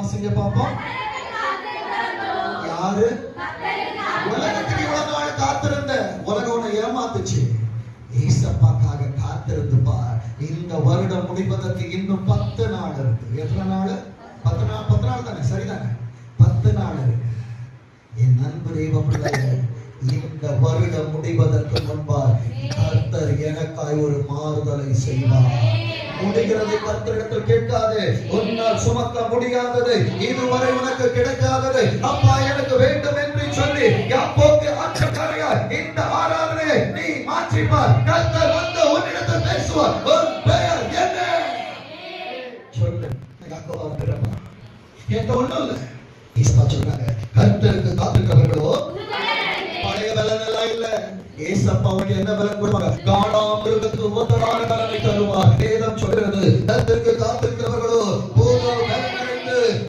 வாசிங்க பாப்போம். யாரு? உலகத்துக்கு இவ்வளவு நாள் காத்திருந்த, உலகம் உன்னை ஏமாத்துச்சு. ஏசப்பாக்காக காத்திருந்து பார். இந்த வருடம் முடிவதற்கு இன்னும் 10 நாள் இருக்கு. எத்தனை நாள்? 10 நாள் தானே? சரிதானே? 10 நாள் இருக்கு. என் அன்பு தெய்வ பிள்ளையே, இந்த வருடம் முடிவதற்கு முன்பாக கர்த்தர் எனக்காய் ஒரு மாறுதலை செய்வார். முடிகிறதை கர்த்தரிடத்தில் கேட்காதே. உன்னால் சுமக்க முடியாதது, இதுவரை உனக்கு கிடைக்காதது அப்பா எனக்கு வேண்டும் என்று சொல்லி யாக்கோபு அச்சக்காரியாய் இந்த ஆராதனையை நீ மாற்றிப்பார். கர்த்தர் வந்து உன்னிடத்தில் பேசுவார். உன் பெயர் என்ன? சொல்லு. யாக்கோபு பிறப்பா கேட்ட ஒண்ணும் இல்லை. ஈசா சொல்றாங்க, கர்த்தருக்கு காத்திருக்கிறவர்களோ பழைய பலன் எல்லாம் இல்ல. ஏசப்பா அவனுக்கு என்ன பலன் கொடுப்பாங்க? காணாமிருகத்துக்கு ஒத்ததான பலனை தருவார். வேதம் சொல்கிறது, கர்த்தருக்கு காத்திருக்கிறவர்களோ